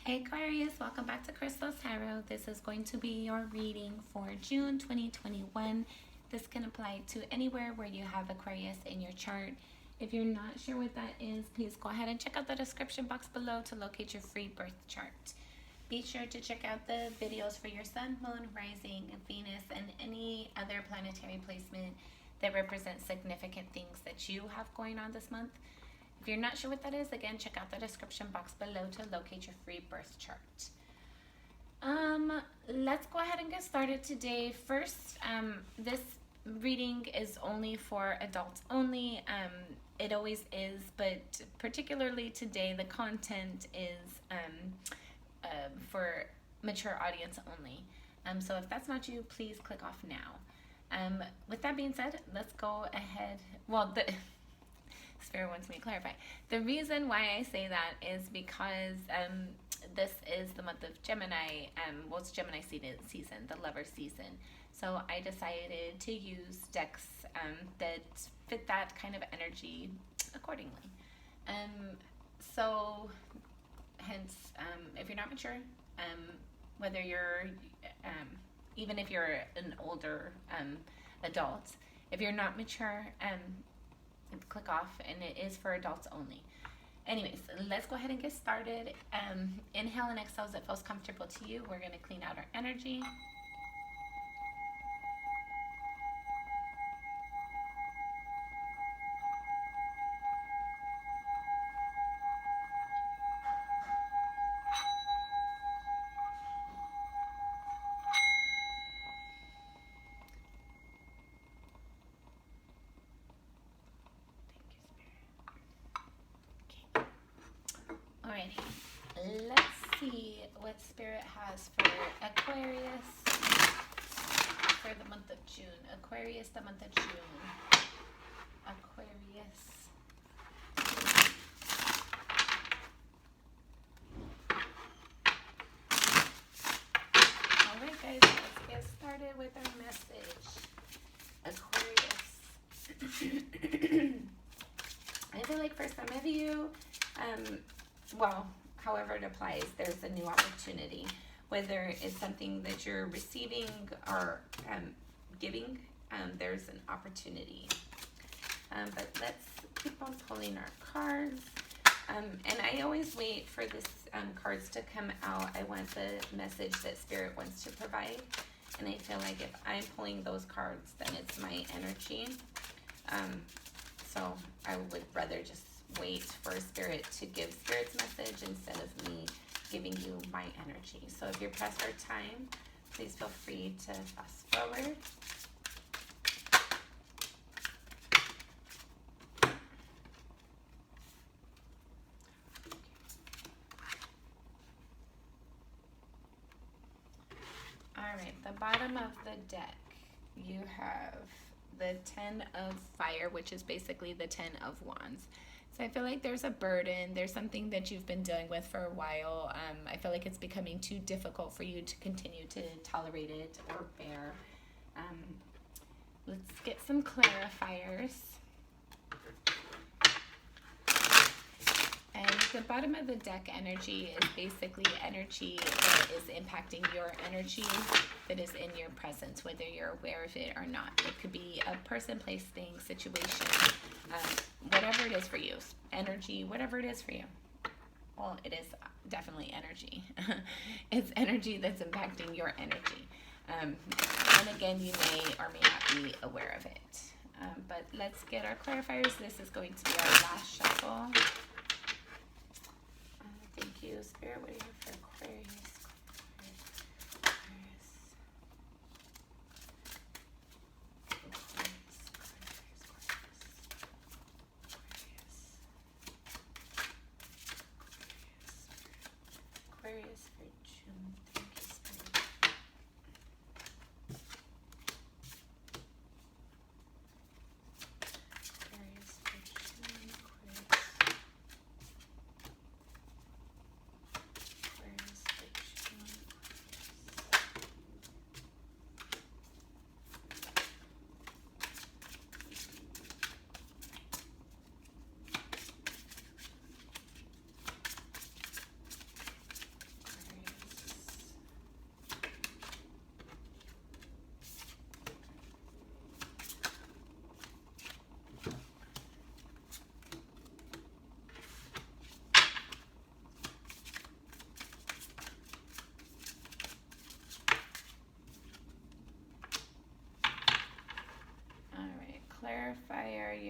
Hey Aquarius, welcome back to Crystal Tarot. This is going to be your reading for June 2021. This can apply to anywhere where you have Aquarius in your chart. If you're not sure what that is, please go ahead and check out the description box below to locate your free birth chart. Be sure to check out the videos for your sun, moon, rising, Venus, and any other planetary placement that represents significant things that you have going on this month. If you're not sure what that is, again, check out the description box below to locate your free birth chart. Let's go ahead and get started today. First, this reading is only for adults only. It always is, but particularly today, the content is for mature audience only. So if that's not you, please click off now. With that being said, let's go ahead. Well, Spirit wants me to clarify. The reason why I say that is because this is the month of Gemini. Well, it's Gemini season, the lover season. So I decided to use decks that fit that kind of energy accordingly. So hence, if you're not mature, whether you're, even if you're an older adult, if you're not mature, click off, and it is for adults only. Anyways, let's go ahead and get started. Inhale and exhale as it feels comfortable to you. We're going to clean out our energy. Alrighty, let's see what Spirit has for Aquarius for the month of June. Aquarius, the month of June. Aquarius. Alright guys, let's get started with our message. Aquarius. I feel like for some of you, well, however it applies, there's a new opportunity, whether it's something that you're receiving or giving, there's an opportunity. But let's keep on pulling our cards. And I always wait for this cards to come out. I want the message that Spirit wants to provide. And I feel like if I'm pulling those cards, then it's my energy. So I would rather just wait for Spirit to give Spirit's message instead of me giving you my energy. So if you're pressed for time, please feel free to fast forward. All right, the bottom of the deck, you have the 10 of Fire, which is basically the 10 of Wands. So I feel like there's a burden. There's something that you've been dealing with for a while. I feel like it's becoming too difficult for you to continue to tolerate it or bear. Let's get some clarifiers. And the bottom of the deck energy is basically energy that is impacting your energy that is in your presence, whether you're aware of it or not. It could be a person, place, thing, situation, whatever it is for you. Energy, whatever it is for you. Well, it is definitely energy. It's energy that's impacting your energy. And again, you may or may not be aware of it. But let's get our clarifiers. This is going to be our last shuffle. Thank you, Spirit. What do you have for Aquarius? Aquarius for June. Thank you, Spirit. Aquarius for June. Aquarius for June.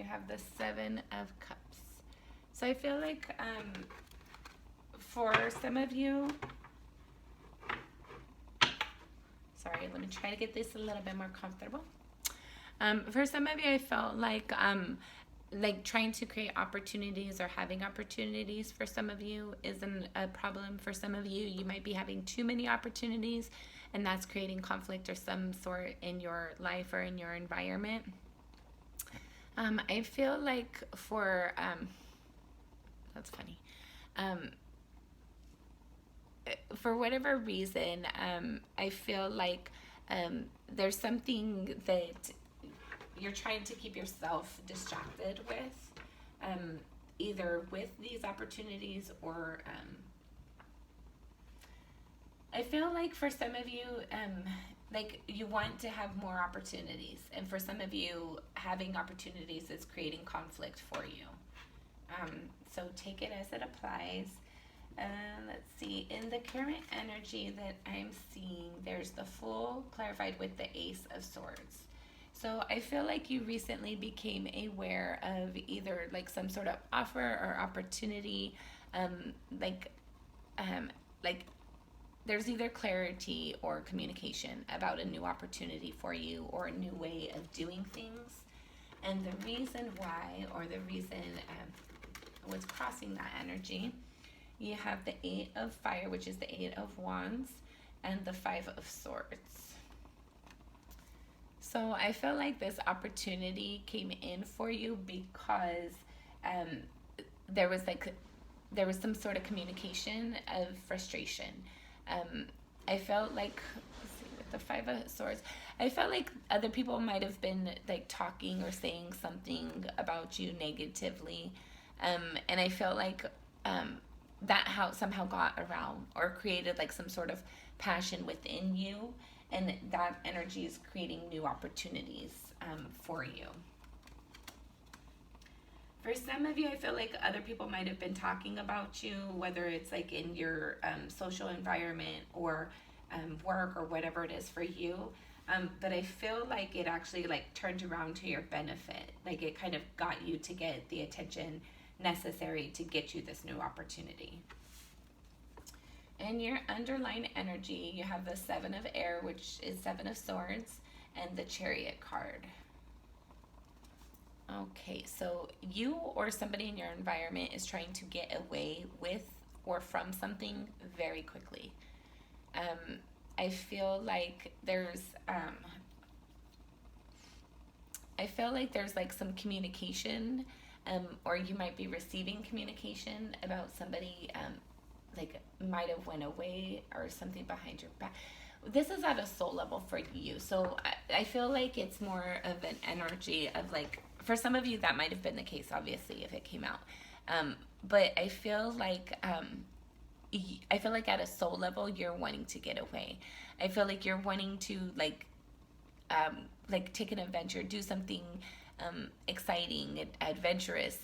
you have the Seven of Cups. So I feel like for some of you, sorry, let me try to get this a little bit more comfortable. For some of you, I felt like trying to create opportunities or having opportunities for some of you isn't a problem. For some of you, you might be having too many opportunities, and that's creating conflict or some sort in your life or in your environment. I feel like for, that's funny. For whatever reason, I feel like there's something that you're trying to keep yourself distracted with, either with these opportunities or I feel like for some of you, like you want to have more opportunities, and for some of you, having opportunities is creating conflict for you. So take it as it applies. Let's see, in the current energy that I'm seeing, there's the Fool clarified with the Ace of Swords. So I feel like you recently became aware of either like some sort of offer or opportunity, like there's either clarity or communication about a new opportunity for you or a new way of doing things. And the reason why, or the reason what's crossing that energy, you have the Eight of Fire, which is the Eight of Wands, and the Five of Swords. So I feel like this opportunity came in for you because there was some sort of communication of frustration. I felt like, let's see, with the Five of Swords, I felt like other people might have been like talking or saying something about you negatively, and I felt like that somehow got around or created like some sort of passion within you, and that energy is creating new opportunities for you. For some of you, I feel like other people might have been talking about you, whether it's like in your social environment or work or whatever it is for you. But I feel like it actually like turned around to your benefit. Like it kind of got you to get the attention necessary to get you this new opportunity. In your underlying energy, you have the Seven of Air, which is Seven of Swords, and the Chariot card. Okay, so you or somebody in your environment is trying to get away with or from something very quickly. I feel like there's like some communication, or you might be receiving communication about somebody like might have went away or something behind your back. This is at a soul level for you. So I feel like it's more of an energy of like, for some of you that might have been the case, obviously, if it came out. But I feel like at a soul level, you're wanting to get away. I feel like you're wanting to like take an adventure, do something exciting, adventurous,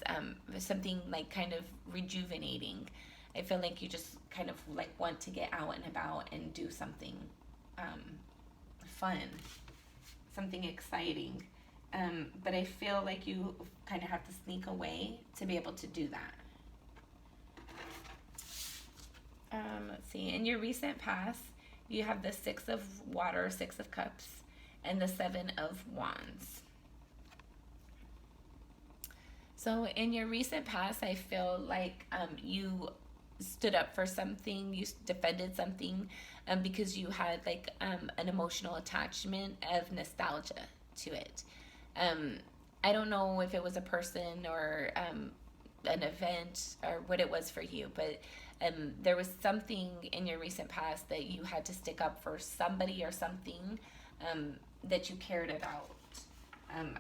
something like kind of rejuvenating. I feel like you just kind of like want to get out and about and do something fun, something exciting. But I feel like you kind of have to sneak away to be able to do that. Let's see. In your recent past, you have the Six of Water, Six of Cups, and the Seven of Wands. So in your recent past, I feel like you stood up for something, you defended something, because you had like an emotional attachment of nostalgia to it. I don't know if it was a person or an event or what it was for you, but there was something in your recent past that you had to stick up for somebody or something that you cared about.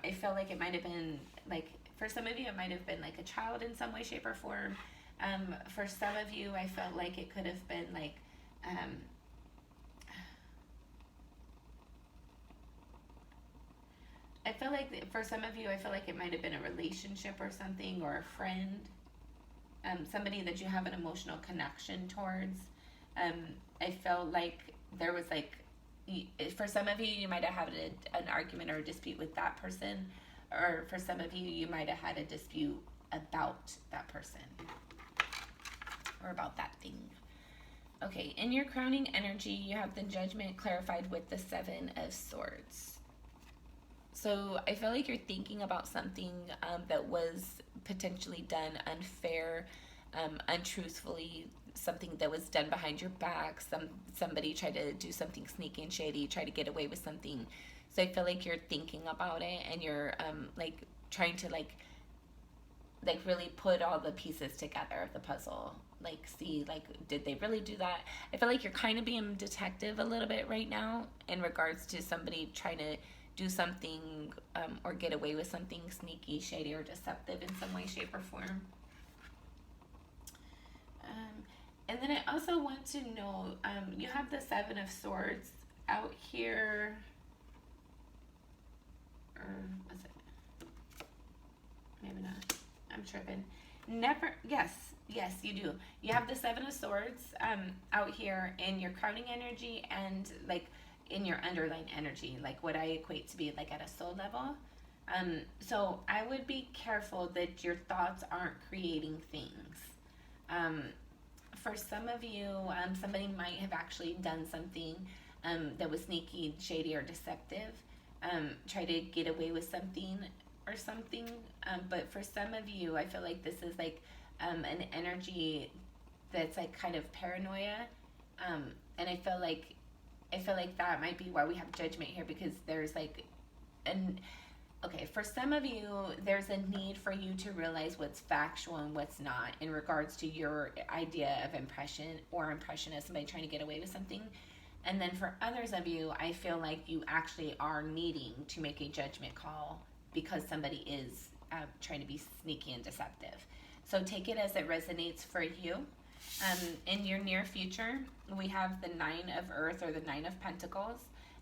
I feel like it might have been like, for some of you, it might have been like a child in some way, shape, or form. For some of you, I felt like it could have been like, I feel like for some of you, I feel like it might have been a relationship or something, or a friend, somebody that you have an emotional connection towards. I felt like there was like, for some of you, you might have had an argument or a dispute with that person, or for some of you, you might have had a dispute about that person or about that thing. Okay, in your crowning energy, you have the Judgment clarified with the Seven of Swords. So I feel like you're thinking about something that was potentially done unfair, untruthfully, something that was done behind your back. Somebody tried to do something sneaky and shady, try to get away with something. So I feel like you're thinking about it, and you're like trying to like really put all the pieces together of the puzzle. Like, see, like, did they really do that? I feel like you're kind of being detective a little bit right now in regards to somebody trying to do something or get away with something sneaky, shady, or deceptive in some way, shape, or form. And then I also want to know, you have the Seven of Swords out here. Or was it? Maybe not. I'm tripping. Never, yes, you do. You have the Seven of Swords out here in your crowning energy and like in your underlying energy, like what I equate to be like at a soul level. So I would be careful that your thoughts aren't creating things. For some of you, somebody might have actually done something that was sneaky, shady, or deceptive. Try to get away with something or something. But for some of you, I feel like this is like an energy that's like kind of paranoia. And I feel like that might be why we have Judgment here, because there's like okay, for some of you, there's a need for you to realize what's factual and what's not in regards to your idea of impression of somebody trying to get away with something. And then for others of you, I feel like you actually are needing to make a judgment call because somebody is trying to be sneaky and deceptive. So take it as it resonates for you. In your near future, we have the Nine of Earth, or the Nine of Pentacles,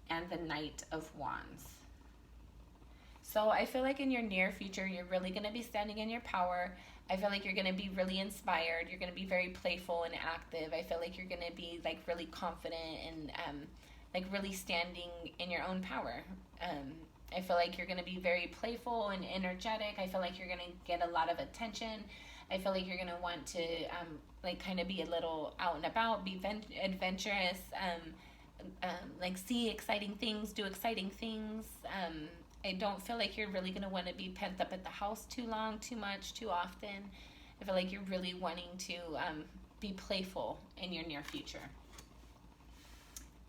and the Knight of Wands. So I feel like in your near future, you're really going to be standing in your power. I feel like you're going to be really inspired. You're going to be very playful and active. I feel like you're going to be like really confident and like really standing in your own power. I feel like you're going to be very playful and energetic. I feel like you're going to get a lot of attention. I feel like you're going to want to like kind of be a little out and about, be adventurous, like see exciting things, do exciting things. I don't feel like you're really going to want to be pent up at the house too long, too much, too often. I feel like you're really wanting to be playful in your near future.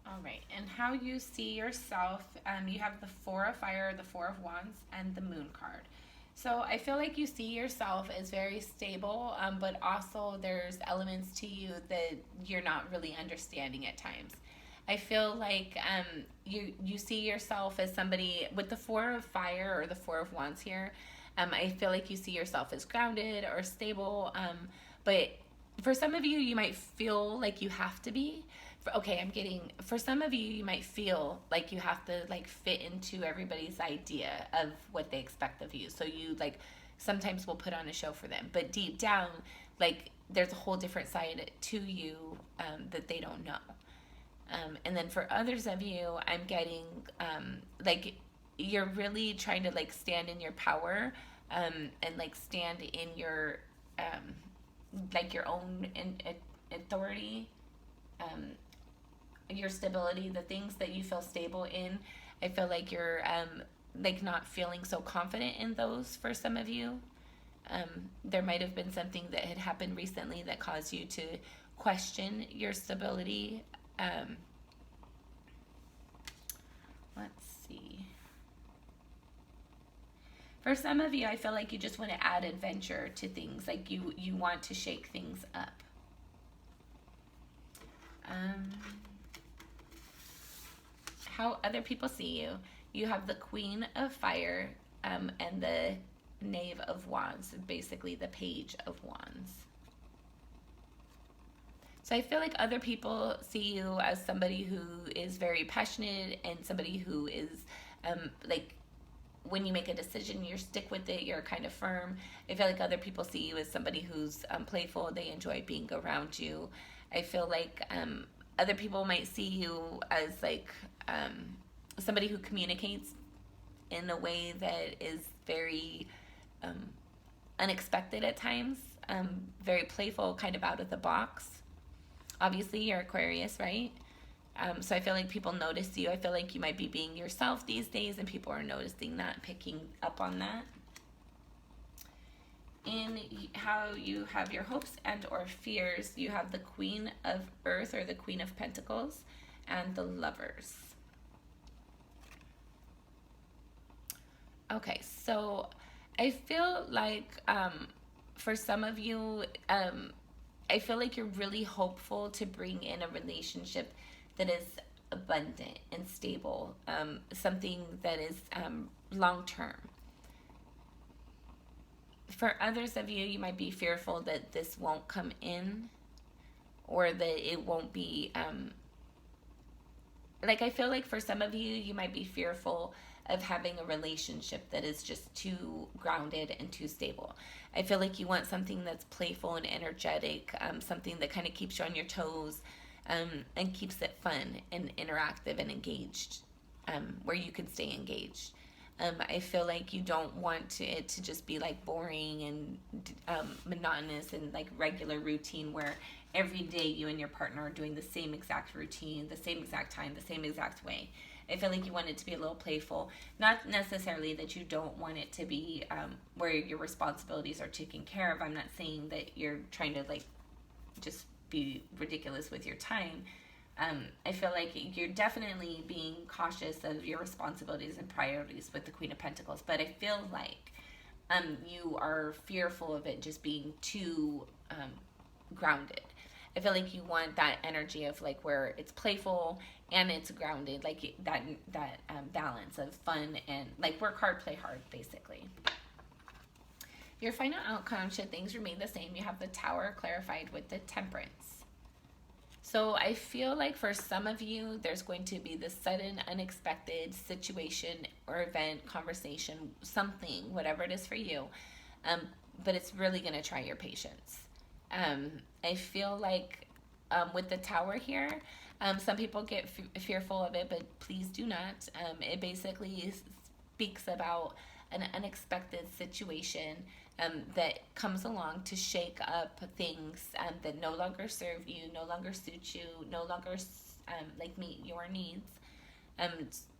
All right, and how you see yourself, you have the Four of Fire, the Four of Wands, and the Moon card. So I feel like you see yourself as very stable, but also there's elements to you that you're not really understanding at times. I feel like you see yourself as somebody with the Four of Fire or the Four of Wands here. I feel like you see yourself as grounded or stable, but for some of you, you might feel like you have to be. For some of you, you might feel like you have to like fit into everybody's idea of what they expect of you. So you like sometimes will put on a show for them, but deep down, like there's a whole different side to you that they don't know. And then for others of you, I'm getting like you're really trying to like stand in your power and like stand in your like your own authority, your stability, the things that you feel stable in. I feel like you're like not feeling so confident in those for some of you. There might have been something that had happened recently that caused you to question your stability. Let's see. For some of you, I feel like you just want to add adventure to things. Like you want to shake things up. How other people see you. You have the Queen of Fire and the Knave of Wands, basically the Page of Wands. So I feel like other people see you as somebody who is very passionate and somebody who is like when you make a decision, you stick with it, you're kind of firm. I feel like other people see you as somebody who's playful, they enjoy being around you. I feel like other people might see you as like somebody who communicates in a way that is very unexpected at times, very playful, kind of out of the box. Obviously, you're Aquarius, right? So I feel like people notice you. I feel like you might be being yourself these days, and people are noticing that, picking up on that. In how you have your hopes and or fears, you have the Queen of Earth, or the Queen of Pentacles, and the Lovers. Okay, so I feel like for some of you, I feel like you're really hopeful to bring in a relationship that is abundant and stable, something that is long-term. For others of you, you might be fearful that this won't come in, or that it won't be, like, I feel like for some of you, you might be fearful of having a relationship that is just too grounded and too stable. I feel like you want something that's playful and energetic, something that kind of keeps you on your toes, and keeps it fun and interactive and engaged, where you can stay engaged. I feel like you don't want it to just be like boring and monotonous and like regular routine, where every day you and your partner are doing the same exact routine, the same exact time, the same exact way. I feel like you want it to be a little playful. Not necessarily that you don't want it to be where your responsibilities are taken care of. I'm not saying that you're trying to like just be ridiculous with your time. I feel like you're definitely being cautious of your responsibilities and priorities with the Queen of Pentacles, but I feel like you are fearful of it just being too grounded. I feel like you want that energy of like where it's playful and it's grounded, like that balance of fun and like work hard, play hard, basically. Your final outcome, should things remain the same, you have the Tower clarified with the Temperance. So I feel like for some of you, there's going to be this sudden, unexpected situation or event, conversation, something, whatever it is for you. But it's really going to try your patience. I feel like with the Tower here, some people get fearful of it, but please do not. It basically speaks about an unexpected situation that comes along to shake up things that no longer serve you, no longer suit you, no longer like meet your needs,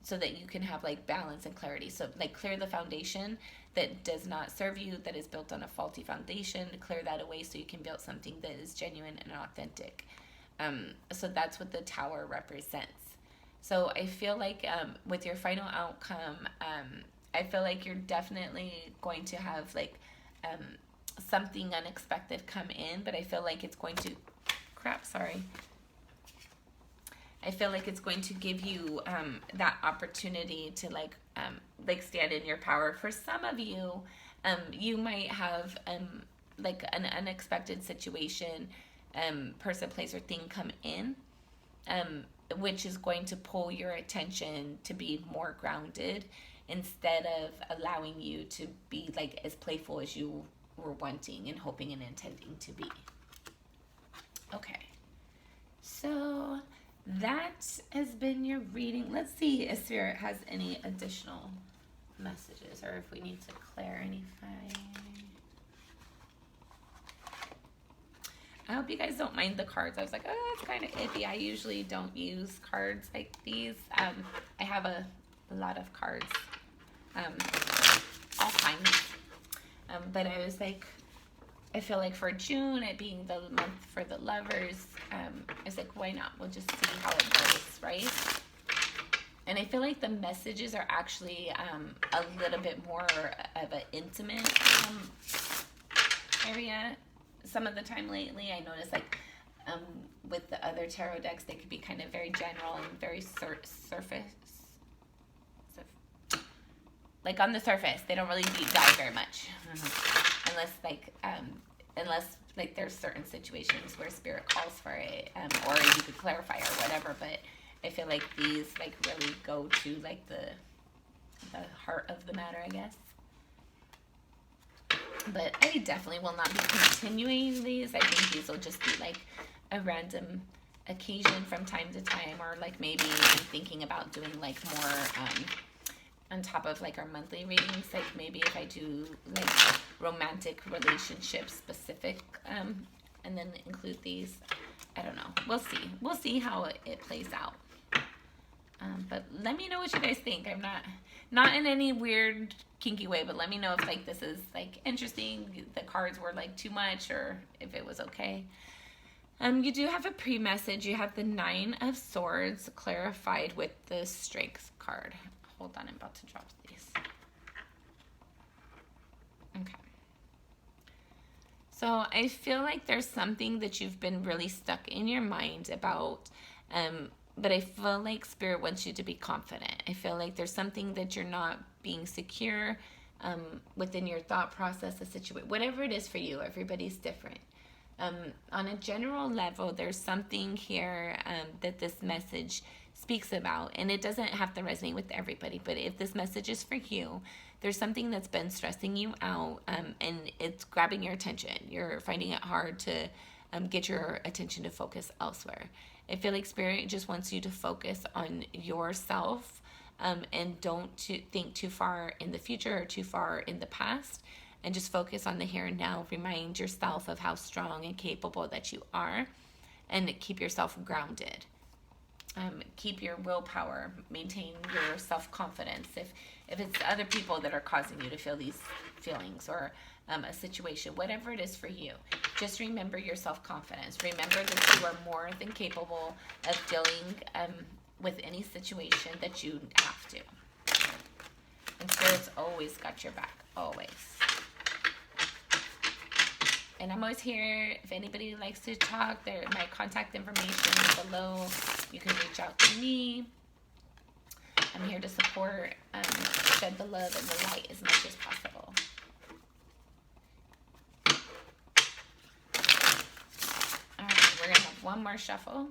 so that you can have like balance and clarity. So like clear the foundation that does not serve you, that is built on a faulty foundation, clear that away so you can build something that is genuine and authentic. So that's what the Tower represents. So I feel like with your final outcome, I feel like you're definitely going to have like something unexpected come in, but I feel like it's going to, I feel like it's going to give you that opportunity to like stand in your power. For some of you, you might have like an unexpected situation, person, place, or thing come in, which is going to pull your attention to be more grounded, instead of allowing you to be like as playful as you were wanting and hoping and intending to be. Okay, so that has been your reading. Let's see if Spirit has any additional messages or if we need to clarify. I hope you guys don't mind the cards. I was like, oh, that's kind of iffy. I usually don't use cards like these. I have a lot of cards, all kinds. But I was like, I feel like for June, it being the month for the lovers, I was like, why not? We'll just see how it goes, right? And I feel like the messages are actually a little bit more of an intimate area. Some of the time lately, I noticed like with the other tarot decks, they could be kind of very general and very surface. Like on the surface, they don't really deep dive very much, unless there's certain situations where Spirit calls for it, or you could clarify or whatever. But I feel like these like really go to like the heart of the matter, I guess. But I definitely will not be continuing these. I think these will just be like a random occasion from time to time, or like maybe I'm thinking about doing like more on top of like our monthly readings, like maybe if I do like romantic relationship specific, and then include these. I don't know. We'll see how it plays out. But let me know what you guys think. I'm not in any weird kinky way, but let me know if like this is like interesting, the cards were like too much, or if it was okay. You do have a pre-message. You have the 9 of Swords clarified with the Strength card. Hold on, I'm about to drop these. Okay. So I feel like there's something that you've been really stuck in your mind about, but I feel like Spirit wants you to be confident. I feel like there's something that you're not being secure within your thought process, the situation, whatever it is for you. Everybody's different. On a general level, there's something here that this message speaks about, and it doesn't have to resonate with everybody, but if this message is for you, there's something that's been stressing you out, and it's grabbing your attention. You're finding it hard to get your attention to focus elsewhere. I feel like Spirit just wants you to focus on yourself, and don't think too far in the future or too far in the past, and just focus on the here and now. Remind yourself of how strong and capable that you are, and keep yourself grounded. Keep your willpower, maintain your self-confidence. If it's other people that are causing you to feel these feelings, or a situation, whatever it is for you, just remember your self-confidence. Remember that you are more than capable of dealing with any situation that you have to. And Spirit's always got your back, always. And I'm always here. If anybody likes to talk, my contact information is below. You can reach out to me. I'm here to support, shed the love and the light as much as possible. All right, we're going to have one more shuffle.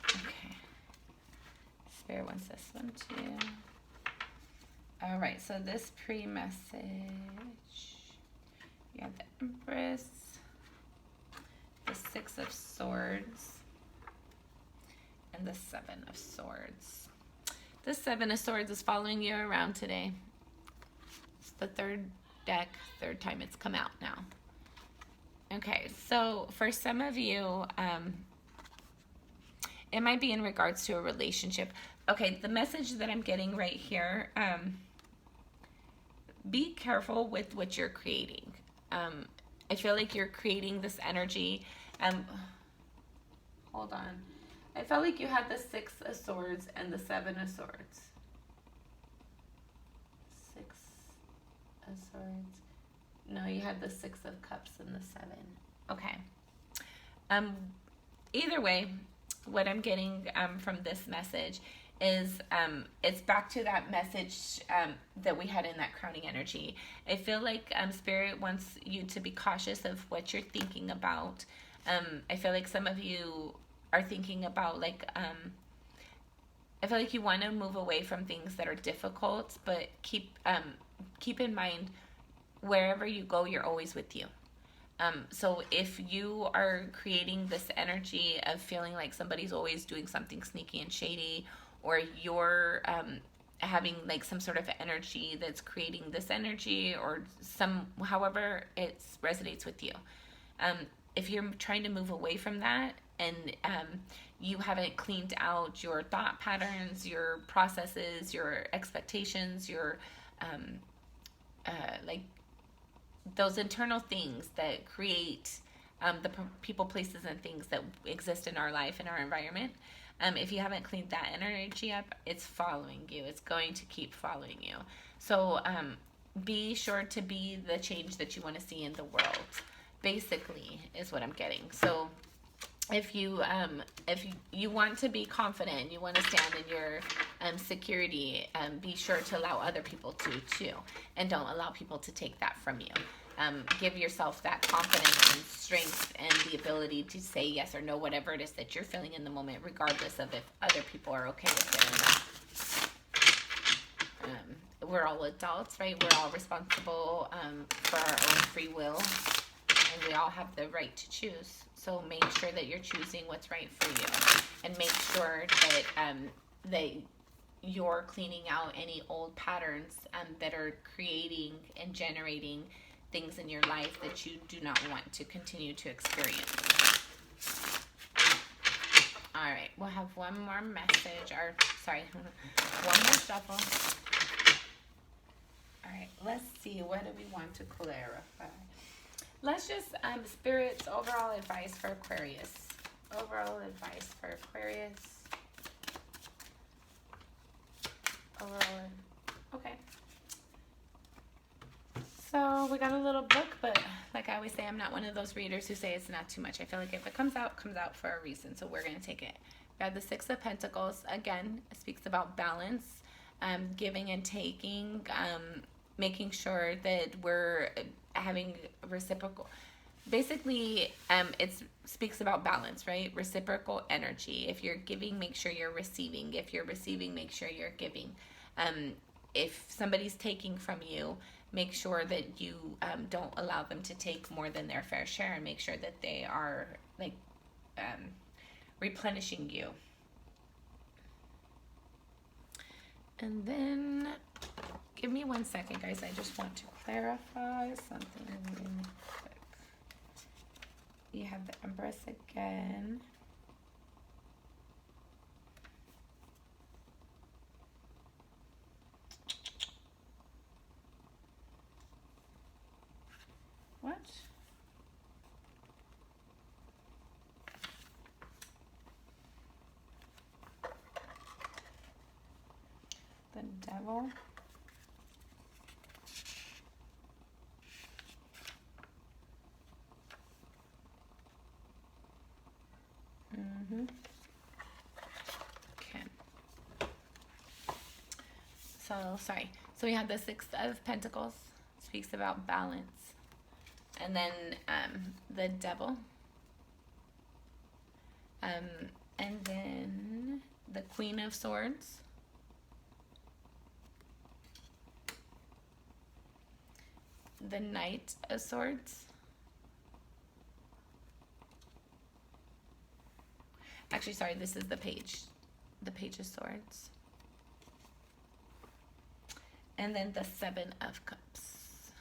Okay. Spirit wants this one too. All right, so this pre-message, you have the Empress, the 6 of Swords, and the 7 of Swords. The 7 of Swords is following you around today. It's the third deck, third time it's come out now. Okay, so for some of you, it might be in regards to a relationship. Okay, the message that I'm getting right here, be careful with what you're creating. I feel like you're creating this energy. Hold on. I felt like you had the 6 of Swords and the 7 of Swords. 6 of Swords. No, you had the 6 of Cups and the 7. Okay. Either way, what I'm getting from this message is it's back to that message that we had in that crowning energy. I feel like Spirit wants you to be cautious of what you're thinking about. I feel like some of you are thinking about like I feel like you want to move away from things that are difficult, but keep in mind, wherever you go, you're always with you. So if you are creating this energy of feeling like somebody's always doing something sneaky and shady, or you're having like some sort of energy that's creating this energy, or however it resonates with you. If you're trying to move away from that, and you haven't cleaned out your thought patterns, your processes, your expectations, your like those internal things that create the people, places, and things that exist in our life, in our environment. If you haven't cleaned that energy up, it's following you. It's going to keep following you. So be sure to be the change that you want to see in the world, basically, is what I'm getting. So if you want to be confident, you want to stand in your security, be sure to allow other people to too, and don't allow people to take that from you. Give yourself that confidence and strength and the ability to say yes or no, whatever it is that you're feeling in the moment, regardless of if other people are okay with it or not. We're all adults, right? We're all responsible for our own free will, and we all have the right to choose. So make sure that you're choosing what's right for you, and make sure that you're cleaning out any old patterns that are creating and generating things in your life that you do not want to continue to experience. All right, we'll have one more message, or sorry, one more shuffle. All right, let's see, what do we want to clarify? Let's just, Spirit's overall advice for Aquarius. Overall advice for Aquarius. Overall, okay. So we got a little book, but like I always say, I'm not one of those readers who say it's not too much. I feel like if it comes out for a reason. So we're going to take it. We have the Six of Pentacles. Again, it speaks about balance, giving and taking, making sure that we're having reciprocal. Basically, it speaks about balance, right? Reciprocal energy. If you're giving, make sure you're receiving. If you're receiving, make sure you're giving. If somebody's taking from you, make sure that you don't allow them to take more than their fair share, and make sure that they are like replenishing you. And then give me 1 second, guys. I just want to clarify something really quick. You have the Empress again. What? The Devil. Okay. Sorry. So we have the Six of Pentacles. Speaks about balance. And then the Devil. And then the Queen of Swords. The Knight of Swords. Actually, sorry, this is the Page. The Page of Swords. And then the Seven of Cups.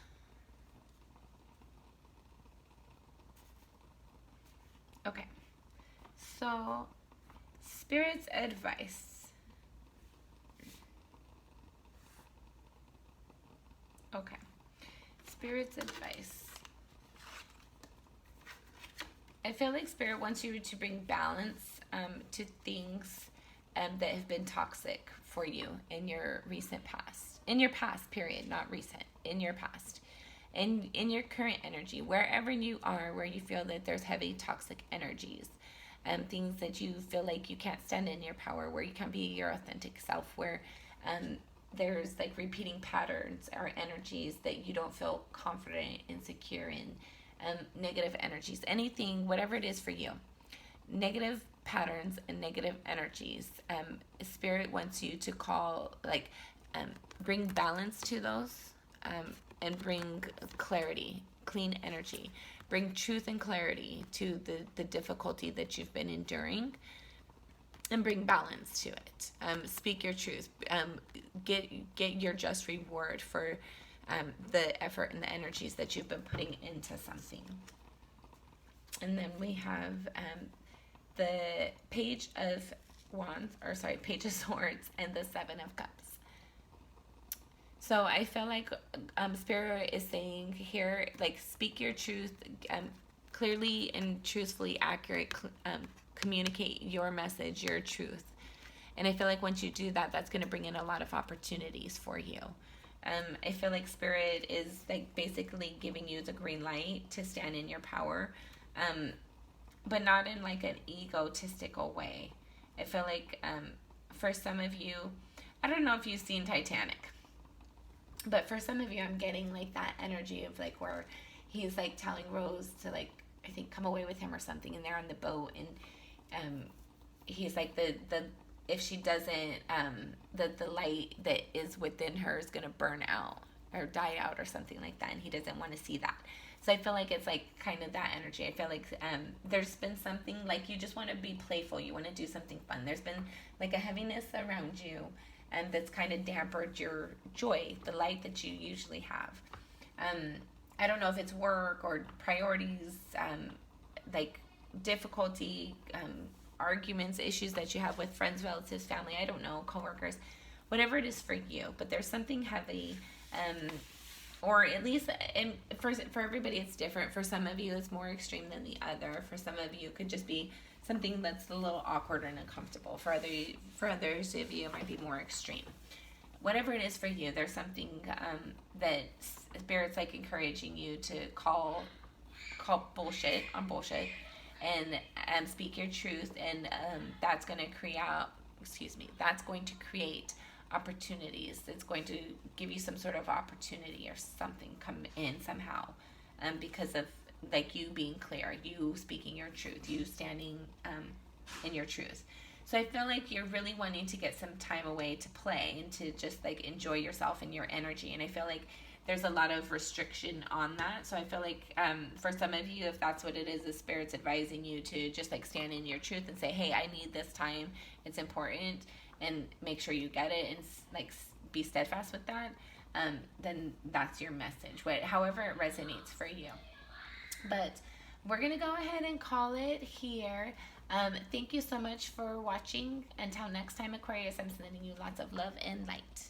Okay. So, Spirit's advice. Okay. Spirit's advice. I feel like Spirit wants you to bring balance to things that have been toxic for you in your recent past. In your past, period, not recent. In your past. And in your current energy, wherever you are, where you feel that there's heavy toxic energies, things that you feel like you can't stand in your power, where you can't be your authentic self, where there's like repeating patterns or energies that you don't feel confident and secure in, negative energies, anything, whatever it is for you, negative patterns and negative energies. Spirit wants you to bring balance to those, and bring clarity, clean energy, bring truth and clarity to the difficulty that you've been enduring, and bring balance to it. Speak your truth. Get your just reward for the effort and the energies that you've been putting into something. And then we have the Page of Swords and the Seven of Cups. So I feel like Spirit is saying here, like, speak your truth, clearly and truthfully accurate, communicate your message, your truth. And I feel like once you do that, that's going to bring in a lot of opportunities for you. I feel like Spirit is like basically giving you the green light to stand in your power, but not in like an egotistical way. I feel like for some of you, I don't know if you've seen Titanic, but for some of you, I'm getting like that energy of like where he's like telling Rose to like, I think, come away with him or something, and they're on the boat, and he's like the if she doesn't, the light that is within her is gonna burn out or die out or something like that, and he doesn't want to see that. So I feel like it's like kind of that energy. I feel like there's been something like you just want to be playful, you want to do something fun. There's been like a heaviness around you, and that's kind of dampened your joy, the light that you usually have. I don't know if it's work or priorities, like difficulty, arguments, issues that you have with friends, relatives, family, I don't know, coworkers, whatever it is for you. But there's something heavy, or at least, and for everybody it's different. For some of you it's more extreme than the other. For some of you it could just be something that's a little awkward and uncomfortable. For others of you it might be more extreme. Whatever it is for you, there's something that Spirit's like encouraging you to call bullshit on bullshit, and speak your truth, and that's going to create opportunities. It's going to give you some sort of opportunity or something come in somehow, because of like you being clear, you speaking your truth, you standing in your truth. So I feel like you're really wanting to get some time away to play and to just like enjoy yourself and your energy. And I feel like there's a lot of restriction on that. So I feel like for some of you, if that's what it is, the Spirit's advising you to just like stand in your truth and say, hey, I need this time. It's important, and make sure you get it, and like be steadfast with that. Then that's your message, however it resonates for you. But we're going to go ahead and call it here. Thank you so much for watching. Until next time, Aquarius, I'm sending you lots of love and light.